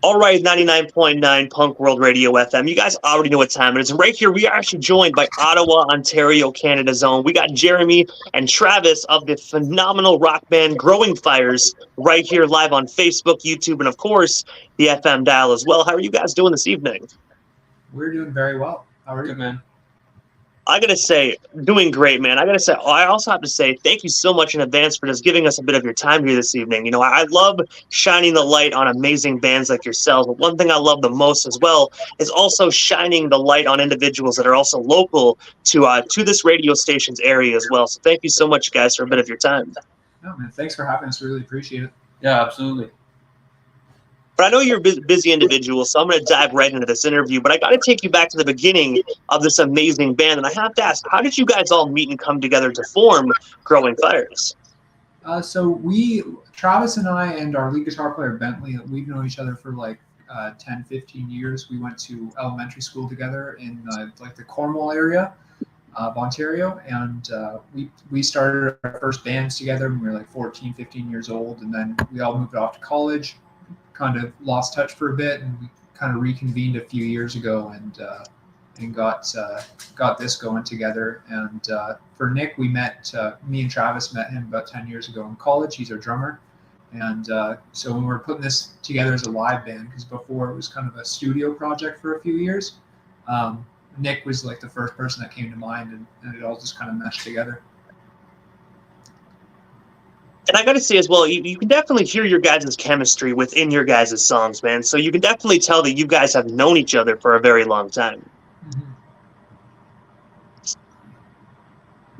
All right, 99.9 Punk World Radio FM. You guys already know what time it is. And right here, we are actually joined by Ottawa, Ontario, Canada's own. We got Jeremy and Travis of the phenomenal rock band Growing Fires right here live on Facebook, YouTube, and of course, the FM dial as well. How are you guys doing this evening? We're doing very well. How are you? Good, man. I gotta say, doing great, man. I also have to say, thank you so much in advance for just giving us a bit of your time here this evening. You know, I love shining the light on amazing bands like yourselves, but one thing I love the most as well is also shining the light on individuals that are also local to this radio station's area as well. So thank you so much, guys, for a bit of your time. No, man. Thanks for having us. We really appreciate it. Yeah, absolutely. But I know you're a busy individual, so I'm going to dive right into this interview. But I got to take you back to the beginning of this amazing band. And I have to ask, how did you guys all meet and come together to form Growing Fires? Travis and I and our lead guitar player, Bentley, we've known each other for like 10, 15 years. We went to elementary school together in the Cornwall area of Ontario. And we started our first bands together when we were like 14, 15 years old. And then we all moved off to college. Kind of lost touch for a bit, and we kind of reconvened a few years ago and got this going together. And for Nick, me and Travis met him about 10 years ago in college. He's our drummer. And so when we were putting this together as a live band, because before it was kind of a studio project for a few years, Nick was like the first person that came to mind, and it all just kind of meshed together. And I got to say as well, you can definitely hear your guys' chemistry within your guys' songs, man. So you can definitely tell that you guys have known each other for a very long time. Mm-hmm.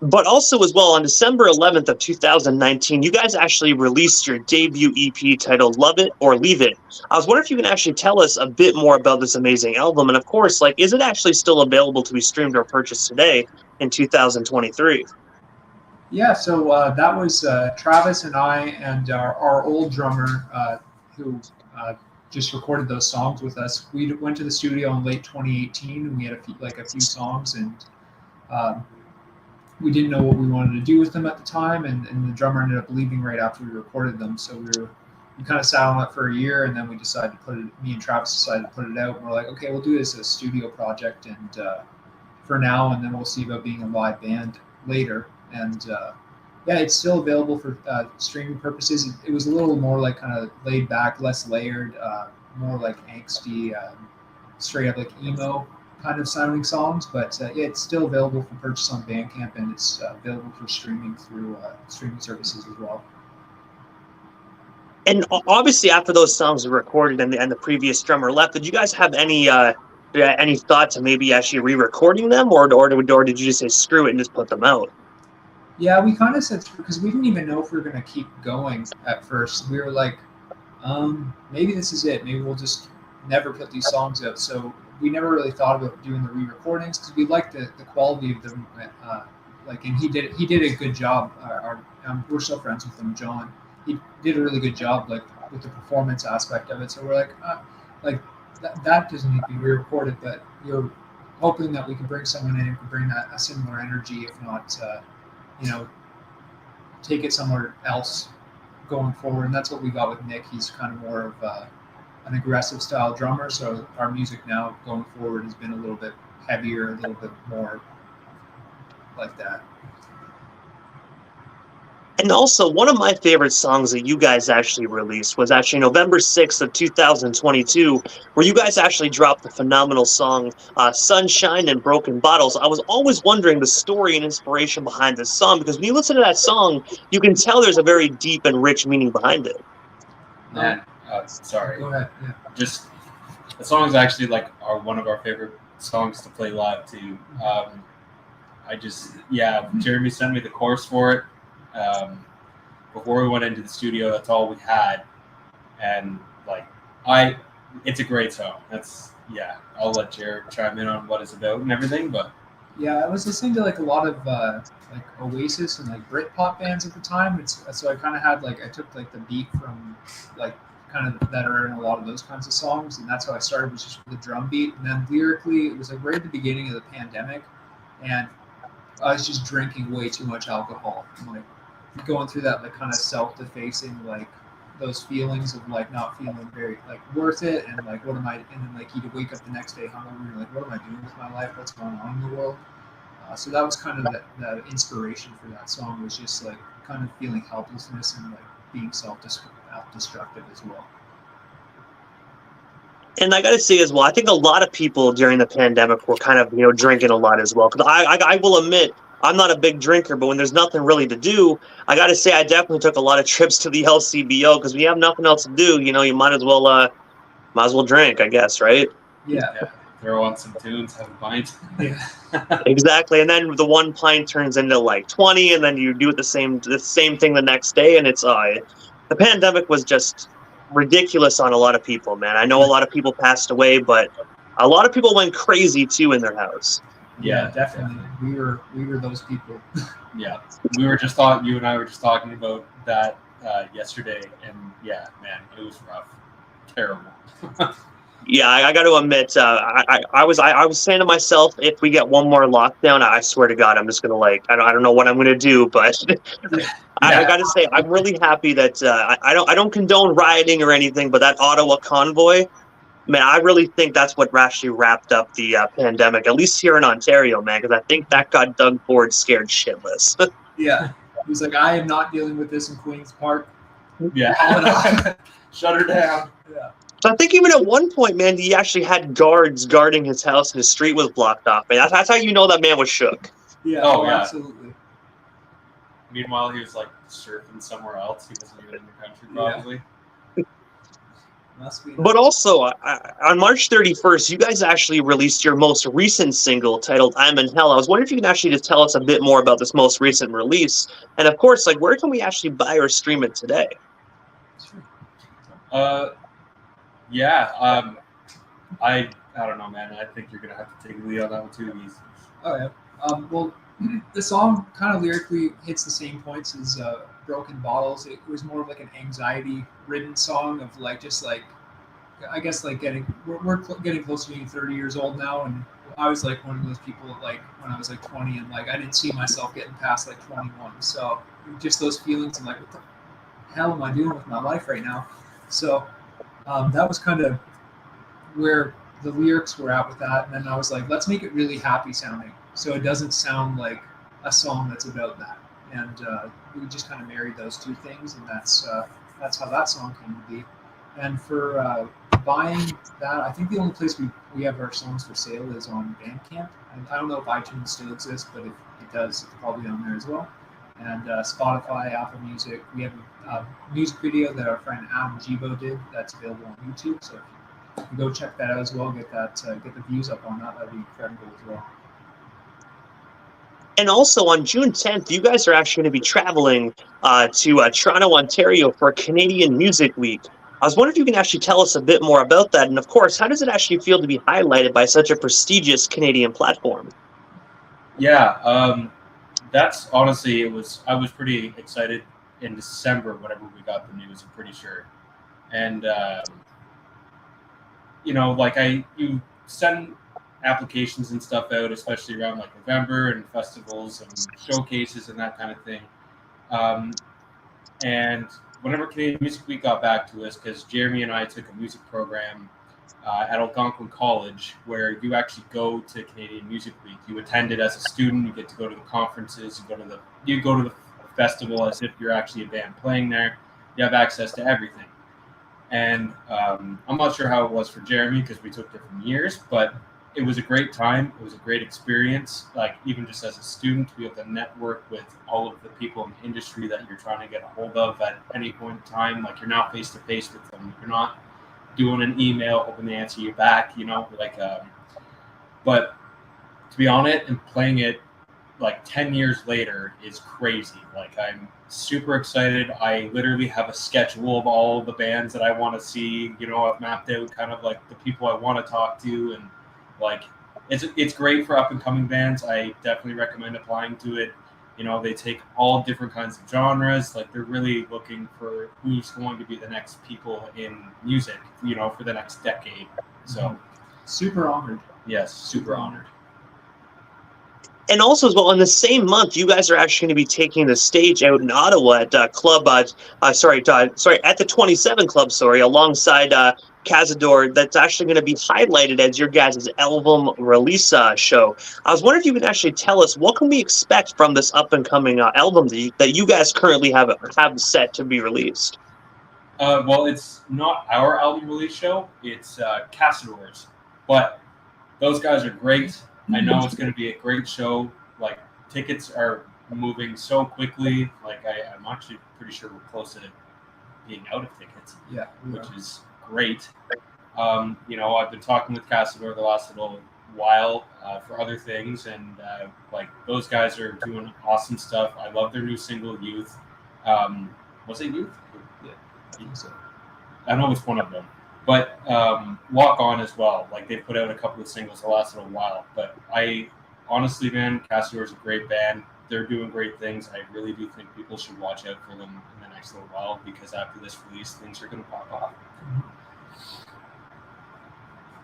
But also as well, on December 11th of 2019, you guys actually released your debut EP titled Love It or Leave It. I was wondering if you can actually tell us a bit more about this amazing album. And of course, is it actually still available to be streamed or purchased today in 2023? Yeah, so that was Travis and I and our old drummer who just recorded those songs with us. We went to the studio in late 2018, and we had a few songs, and we didn't know what we wanted to do with them at the time, and the drummer ended up leaving right after we recorded them. So we kind of sat on it for a year, and then we decided to me and Travis decided to put it out, and we're like, okay, we'll do this as a studio project, and for now, and then we'll see about being a live band later. And it's still available for streaming purposes. It was a little more like kind of laid back, less layered, more like angsty, straight up like emo kind of sounding songs. But it's still available for purchase on Bandcamp, and it's available for streaming through streaming services as well. And obviously, after those songs were recorded and the previous drummer left, did you guys have any thoughts of maybe actually re-recording them, or did you just say screw it and just put them out? Yeah, we kind of said, because we didn't even know if we were going to keep going at first. We were like, maybe this is it. Maybe we'll just never put these songs out. So we never really thought about doing the re-recordings because we liked the quality of them. And he did a good job. We're still friends with him, John. He did a really good job, with the performance aspect of it. So we're like, that doesn't need to be re-recorded, but we're hoping that we can bring someone in who can bring a similar energy, if not, take it somewhere else going forward. And that's what we got with Nick. He's kind of more of an aggressive style drummer. So our music now going forward has been a little bit heavier, a little bit more like that. And also, one of my favorite songs that you guys actually released was actually November 6th of 2022, where you guys actually dropped the phenomenal song Sunshine and Broken Bottles. I was always wondering the story and inspiration behind this song, because when you listen to that song, you can tell there's a very deep and rich meaning behind it. Man, sorry. Go ahead. Yeah. Just, the song is actually one of our favorite songs to play live too. Jeremy sent me the chorus for it. Before we went into the studio, that's all we had, and it's a great song. I'll let Jared chime in on what it's about and everything, but yeah, I was listening to a lot of Oasis and Britpop bands at the time. So I kind of had I took the beat from kind of that are in a lot of those kinds of songs, and that's how I started, was just with the drum beat. And then lyrically, it was right at the beginning of the pandemic, and I was just drinking way too much alcohol. I'm going through that kind of self-defacing those feelings of like not feeling very like worth it, and like what am I, and then like you'd wake up the next day hungover, and you're like, what am I doing with my life? What's going on in the world? So that was kind of the inspiration for that song, was just like kind of feeling helplessness and like being self-destructive as well. And I got to say as well, I think a lot of people during the pandemic were kind of, drinking a lot as well. Because I will admit, I'm not a big drinker, but when there's nothing really to do, I got to say I definitely took a lot of trips to the LCBO because we have nothing else to do. You might as well drink, I guess, right? Yeah. Throw on some tunes, have a pint. Yeah. Exactly. And then the one pint turns into like 20, and then you do the same thing the next day, and it's the pandemic was just ridiculous on a lot of people, man. I know a lot of people passed away, but a lot of people went crazy too in their house. Yeah, definitely. We were those people. Yeah, you and I were just talking about that yesterday, and yeah, man, it was rough, terrible. Yeah, I got to admit, I was saying to myself, if we get one more lockdown, I swear to God, I'm just gonna I don't know what I'm gonna do, but I got to say, I'm really happy that I don't condone rioting or anything, but that Ottawa convoy, man, I really think that's what actually wrapped up the pandemic, at least here in Ontario, man, because I think that got Doug Ford scared shitless. Yeah, he was like, I am not dealing with this in Queen's Park. Yeah, shut her down. Yeah. So I think even at one point, man, he actually had guards guarding his house and his street was blocked off. Man, that's how you know that man was shook. Yeah, yeah. Absolutely. Meanwhile, he was like surfing somewhere else. He wasn't even in the country, probably. Yeah. Must be. But also, on March 31st, you guys actually released your most recent single titled I'm in Hell. I was wondering if you can actually just tell us a bit more about this most recent release. And of course, like, where can we actually buy or stream it today? Yeah, I don't know, man. I think you're gonna have to take the lead on that one too. Oh yeah. Well, the song kind of lyrically hits the same points as Broken Bottles. It was more of like an anxiety-ridden song of like just like, I guess like we're getting close to being 30 years old now, and I was like one of those people like when I was like 20, and like I didn't see myself getting past like 21. So just those feelings and like, what the hell am I doing with my life right now? So that was kind of where the lyrics were at with that. And then I was like, let's make it really happy sounding, so it doesn't sound like a song that's about that. And we just kind of married those two things, and that's how that song came to be. And for buying that, I think the only place we have our songs for sale is on Bandcamp. And I don't know if iTunes still exists, but if it does, it's probably on there as well. And Spotify, Apple Music. We have a music video that our friend Adam Gibo did that's available on YouTube. So if you go check that out as well, get the views up on that. That'd be incredible as well. And also on June 10th, you guys are actually going to be traveling to Toronto, Ontario for Canadian Music Week. I was wondering if you can actually tell us a bit more about that. And of course, how does it actually feel to be highlighted by such a prestigious Canadian platform? Yeah, that's honestly, I was pretty excited in December whenever we got the news, I'm pretty sure. And, you send applications and stuff out, especially around like November and festivals and showcases and that kind of thing. And whenever Canadian Music Week got back to us, because Jeremy and I took a music program at Algonquin College, where you actually go to Canadian Music Week. You attend it as a student. You get to go to the conferences. You go to the festival as if you're actually a band playing there. You have access to everything. And I'm not sure how it was for Jeremy because we took different years, but it was a great time. It was a great experience. Like even just as a student, to be able to network with all of the people in the industry that you're trying to get a hold of at any point in time. Like you're not face to face with them. You're not doing an email hoping they answer you back, but to be on it and playing it like 10 years later is crazy. Like I'm super excited. I literally have a schedule of all the bands that I want to see. I've mapped out kind of like the people I want to talk to, and like it's great for up and coming bands. I definitely recommend applying to it. They take all different kinds of genres. Like they're really looking for who's going to be the next people in music, for the next decade. So super honored. Yes, super honored. And also as well, in the same month, you guys are actually going to be taking the stage out in Ottawa at at the 27 Club, alongside Cazador. That's actually going to be highlighted as your guys' album release show. I was wondering if you could actually tell us what can we expect from this up and coming album that you guys currently have set to be released. Well, it's not our album release show; it's Castador's, but those guys are great. I know it's going to be a great show. Like, tickets are moving so quickly. Like, I'm actually pretty sure we're close to being out of tickets. Yeah, which is great. I've been talking with Castador the last little while for other things, and like, those guys are doing awesome stuff. I love their new single, Youth. Was it Youth? Yeah, I think so. I know it's one of them. But Walk On as well. Like, they put out a couple of singles the last little while. But honestly, man, Castador is a great band. They're doing great things. I really do think people should watch out for them in the next little while, because after this release, things are going to pop off.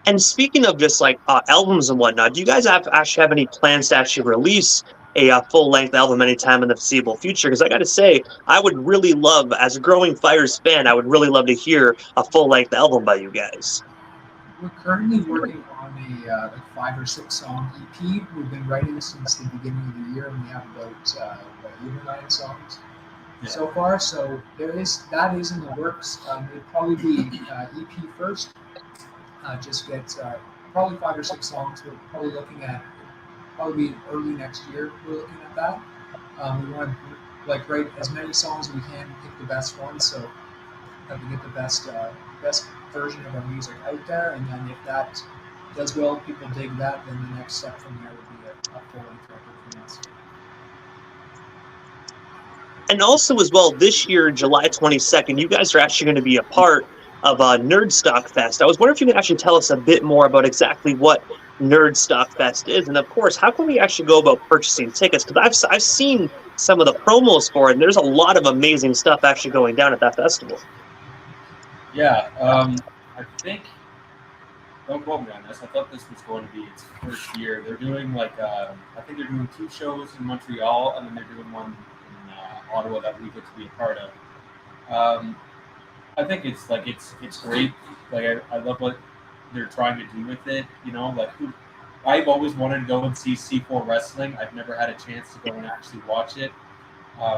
And speaking of just like albums and whatnot, do you guys actually have any plans to actually release a full-length album anytime in the foreseeable future? Because I got to say, I would really love, as a growing Fires fan, I would really love to hear a full-length album by you guys. We're currently working on a 5 or 6 song EP. We've been writing since the beginning of the year, and we have about 8 or 9 songs so far. So that is in the works. It'll probably be EP first. Just get probably 5 or 6 songs. We're probably looking at be early next year. We're looking at that. We want to write as many songs as we can, pick the best ones, so that we get the best version of our music out there. And then if that does well, people dig that, then the next step from there would be a full-length record from us. And also as well, this year, July 22nd, you guys are actually going to be a part of Nerdstock Fest. I was wondering if you could actually tell us a bit more about exactly what Nerdstock Fest is, and of course, how can we actually go about purchasing tickets? Because I've seen some of the promos for it, and there's a lot of amazing stuff actually going down at that festival. Yeah, I think, don't quote me on this, I thought this was going to be its first year. They're doing I think they're doing 2 shows in Montreal, and then they're doing one in Ottawa that we get to be a part of. I think it's great. Like, I love what they're trying to do with it. I've always wanted to go and see C4 wrestling. I've never had a chance to go and actually watch it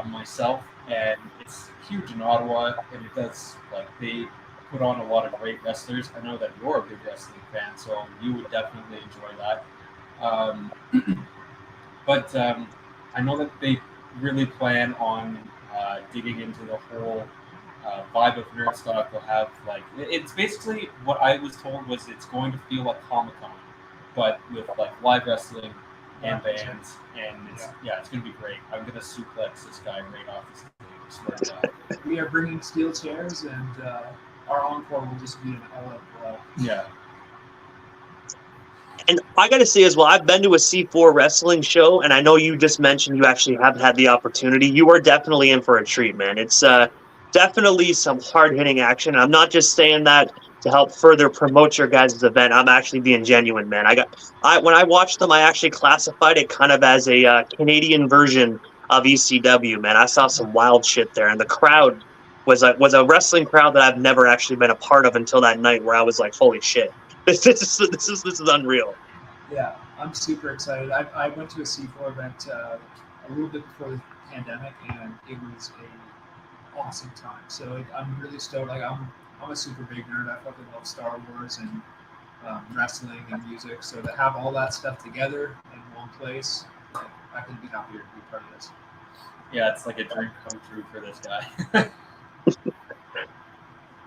myself, and it's huge in Ottawa, and it does, they put on a lot of great wrestlers. I know that you're a big wrestling fan, so you would definitely enjoy that. But I know that they really plan on digging into the whole vibe of Nerdstock. Will have it's basically what I was told was it's going to feel like Comic-Con, but with live wrestling and bands, and it's going to be great. I'm going to suplex this guy right off the stage. We are bringing steel chairs, and our encore will just be an all-out brawl. Yeah. And I got to say as well, I've been to a C4 wrestling show, and I know you just mentioned you actually haven't had the opportunity. You are definitely in for a treat, man. It's definitely some hard-hitting action. I'm not just saying that to help further promote your guys' event. I'm actually being genuine, man. When I watched them, I actually classified it kind of as a Canadian version of ECW, man. I saw some wild shit there, and the crowd was a wrestling crowd that I've never actually been a part of until that night, where I was like, holy shit. This is unreal. Yeah, I'm super excited. I went to a C4 event a little bit before the pandemic, and it was an awesome time. So I'm really stoked. I'm a super big nerd. I fucking love Star Wars and wrestling and music. So to have all that stuff together in one place, I couldn't be happier to be part of this. Yeah, it's like a dream come true for this guy.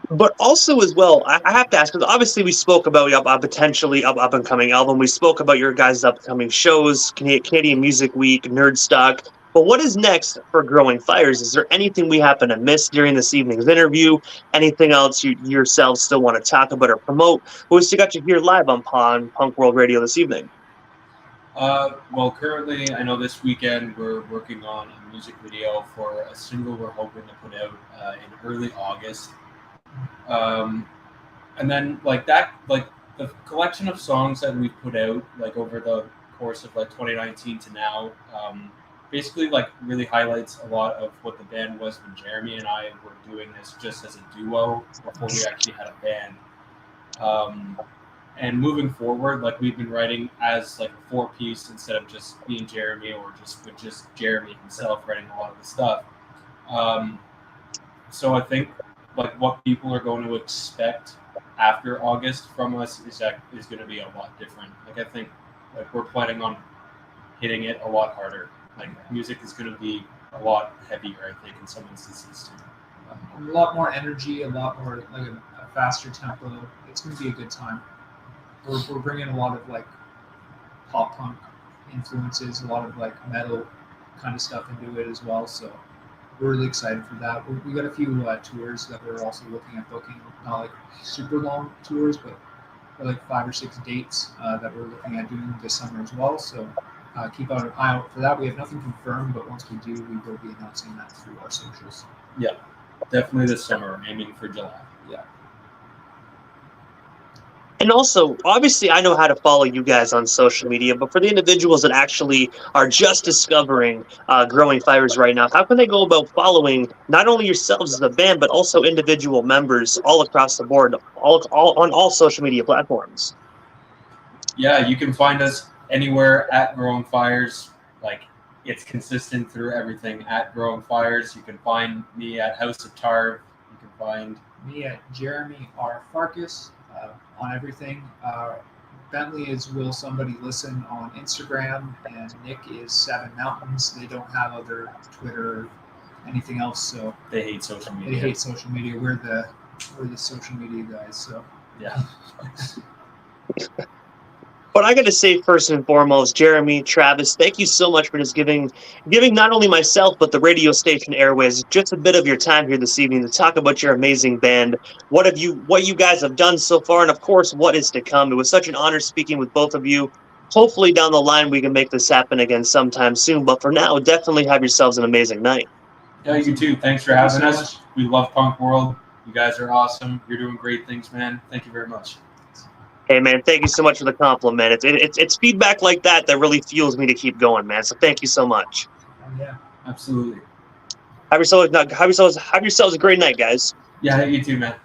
But also as well, I have to ask, because obviously we spoke about potentially up and coming album. We spoke about your guys' upcoming shows, Canadian Music Week, Nerdstock. But what is next for Growing Fires? Is there anything we happen to miss during this evening's interview? Anything else you yourselves still want to talk about or promote? We still got you here live on Punk World Radio this evening. Well, currently, I know this weekend we're working on a music video for a single we're hoping to put out in early August. And then the collection of songs that we've put out over the course of like 2019 to now. Basically, like really highlights a lot of what the band was when Jeremy and I were doing this just as a duo before we actually had a band. And moving forward, like we've been writing as like a 4-piece instead of just being Jeremy or just with just Jeremy himself writing a lot of the stuff. So I think like what people are going to expect after August from us is going to be a lot different. Like I think like we're planning on hitting it a lot harder. Like music is going to be a lot heavier, I think, in some instances too. A lot more energy, a lot more like a faster tempo. It's going to be a good time. We're bringing a lot of like pop punk influences, a lot of like metal kind of stuff into it as well. So we're really excited for that. We got a few tours that we're also looking at booking. Not like super long tours, but like 5 or 6 dates that we're looking at doing this summer as well. So keep an eye out for that. We have nothing confirmed, but once we do, we will be announcing that through our socials. Yeah, definitely this summer, aiming for July. Yeah. And also, obviously, I know how to follow you guys on social media, but for the individuals that actually are just discovering Growing Fires right now, how can they go about following not only yourselves as a band, but also individual members all across the board, all on all social media platforms? Yeah, you can find us anywhere at Growing Fires. Like, it's consistent through everything at Growing Fires. You can find me at House of Tarv. You can find me at Jeremy R. Farkas. On everything. Bentley is Will Somebody Listen on Instagram, and Nick is 7 Mountains. They don't have other Twitter or anything else, so they hate social media. They hate social media. We're the social media guys, so yeah. But I got to say, first and foremost, Jeremy, Travis, thank you so much for just giving not only myself but the radio station Airways just a bit of your time here this evening to talk about your amazing band, what you guys have done so far, and of course what is to come. It was such an honor speaking with both of you. Hopefully down the line we can make this happen again sometime soon. But for now, definitely have yourselves an amazing night. Yeah, you too. Thanks for having us. We love Punk World. You guys are awesome. You're doing great things, man. Thank you very much. Hey, man, thank you so much for the compliment. It's feedback like that really fuels me to keep going, man. So thank you so much. Yeah, absolutely. Have yourselves a great night, guys. Yeah, you too, man.